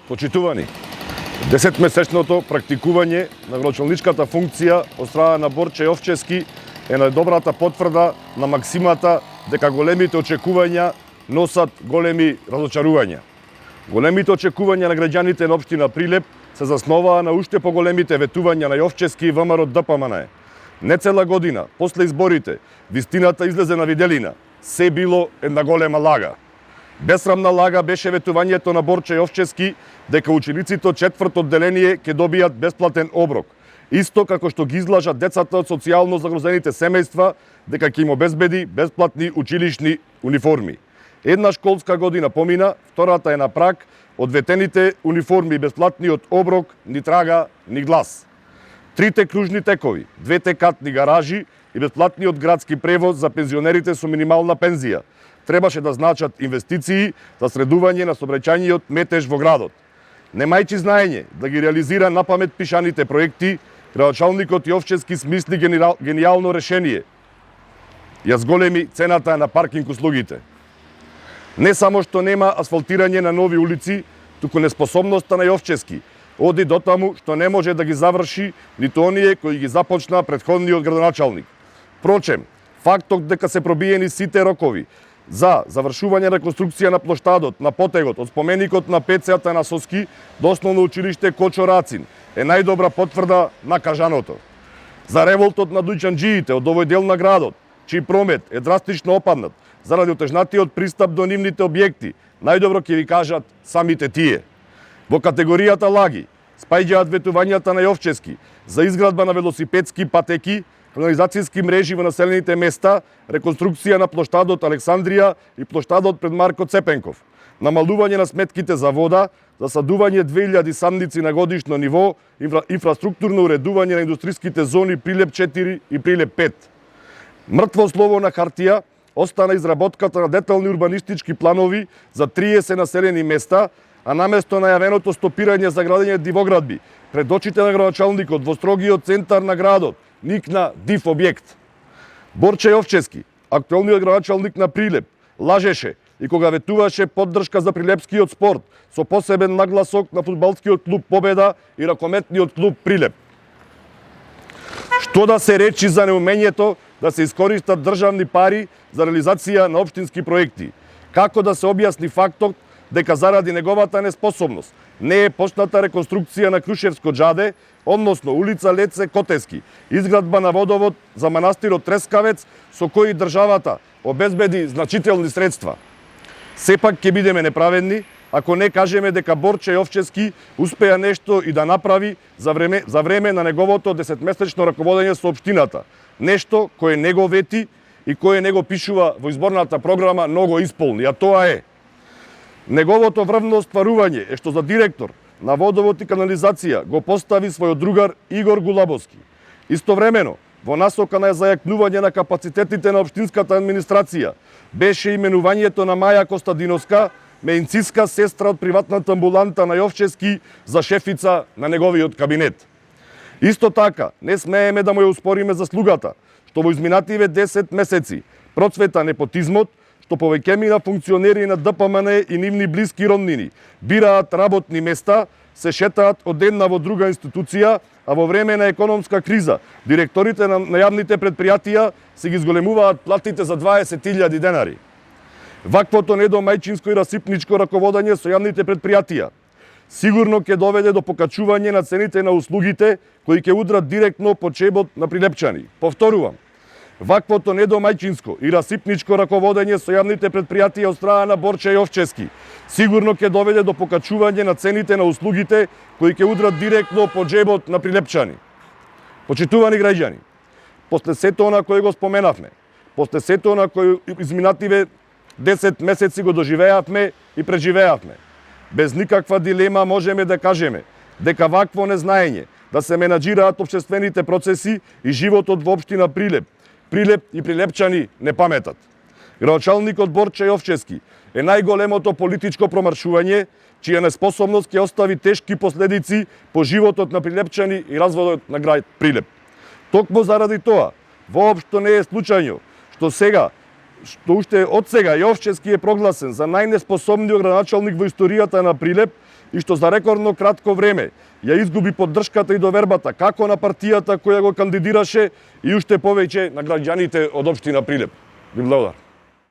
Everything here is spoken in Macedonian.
Почитувани, 10-месечното практикување на градоначалничката функција од страна на Борче Јовчевски е најдобрата потврда на максимата дека големите очекувања носат големи разочарувања. Големите очекувања на граѓаните на општина Прилеп се засноваа на уште поголемите ветувања на Јовчевски и ВМРО ДПМНЕ. Не цела година после изборите вистината излезе на виделина. Се било една голема лага. Бесрамна лага беше ветувањето на Борче Јовчевски дека учениците од четврто одделение ќе добијат бесплатен оброк, исто како што ги излажат децата од социјално загрозените семејства дека ќе им обезбеди бесплатни училишни униформи. Една школска година помина, втората е на праг, од ветените униформи бесплатни од оброк ни трага ни глас. Трите кружни текови, двете катни гаражи и бесплатниот градски превоз за пензионерите со минимална пензија требаше да значат инвестиции за средување на сообраќајниот метеж во градот. Немајќи знаење да ги реализира напамет пишаните проекти, градоначалникот Јовчевски смисли гениално решение. Ја зголеми цената на паркинг услугите. Не само што нема асфалтирање на нови улици, туку неспособноста на Јовчевски оди до таму што не може да ги заврши ниту оние кои ги започна претходниот градоначалник. Впрочем, фактот дека се пробиени сите рокови за завршување на реконструкција на плоштадот, на потегот, од споменикот на ПЦ-та на Соски до основно училиште Кочо Рацин е најдобра потврда на кажаното. За револтот на дуќанџиите од овој дел на градот, чиј промет е драстично опаднат заради отежнатиот пристап до нивните објекти, најдобро ќе ви кажат самите тие. Во категоријата лаги спаѓаат ветувањата на Јовчевски за изградба на велосипедски патеки, канализацијски мрежи во населените места, реконструкција на плоштадот Александрија и плоштадот пред Марко Цепенков, намалување на сметките за вода, засадување 2000 садници на годишно ниво, инфраструктурно уредување на индустриските зони Прилеп 4 и Прилеп 5. Мртво слово на хартија остана изработката на детални урбанистички планови за 30 населени места, а наместо најавеното стопирање за градење дивоградби пред очите на градоначалникот во строгиот центар на градот никна див објект. Борче Јовчевски, актуелниот градоначалник на Прилеп, лажеше и кога ветуваше поддршка за прилепскиот спорт со посебен нагласок на фудбалскиот клуб Победа и ракометниот клуб Прилеп. Што да се речи за неумењето да се искористат државни пари за реализација на општински проекти? Како да се објасни фактот дека заради неговата неспособност не е почната реконструкција на Крушевско џаде, односно улица Леце Котески, изградба на водовод за манастирот Трескавец, со кои државата обезбеди значителни средства. Сепак ќе бидеме неправедни ако не кажеме дека Борче Јовчевски успеа нешто и да направи за време на неговото 10-месечно раководење со општината. Нешто кое не го вети и кое не го пишува во изборната програма, но го исполни, а тоа е: неговото врвно остварување е што за директор на водовод и канализација го постави својот другар Игор Гулабовски. Истовремено, во насока на зајакнување на капацитетите на општинската администрација беше именувањето на Маја Костадиновска, медицинска сестра од приватната амбуланта на Јовчевски, за шефица на неговиот кабинет. Исто така, не смееме да му ја успориме заслугата, што во изминативе 10 месеци процвета непотизмот, што повеќемина функционери на ДПМН и нивни блиски роднини бираат работни места, се шетаат од една во друга институција, а во време на економска криза директорите на јавните предпријатија се ги зголемуваат платите за 20.000 денари. Ваквото недомајчинско и расипничко раководење со јавните предпријатија сигурно ќе доведе до покачување на цените на услугите кои ќе удрат директно по чебот на прилепчани. Повторувам, ваквото недомајчинско и расипничко раководење со јавните предпријатија од страна на Борче Јовчевски сигурно ќе доведе до покачување на цените на услугите кои ќе удрат директно по джебот на прилепчани. Почитувани граѓани, после сето она кое го споменавме, после сето она кое изминативе 10 месеци го доживеавме и преживеавме, без никаква дилема можеме да кажеме дека вакво незнаење да се менаџираат општествените процеси и животот во општина Прилеп и прилепчани не паметат. Градоначалникот Борче Јовчевски е најголемото политичко промаршување, чија неспособност ќе остави тешки последици по животот на прилепчани и разводот на град Прилеп. Токму заради тоа, воопшто не е случајно што уште од сега Јовчевски е прогласен за најнеспособниот градоначалник во историјата на Прилеп и што за рекордно кратко време ја изгуби поддршката и довербата како на партијата која го кандидираше и уште повеќе на граѓаните од општина Прилеп. Ви благодарам.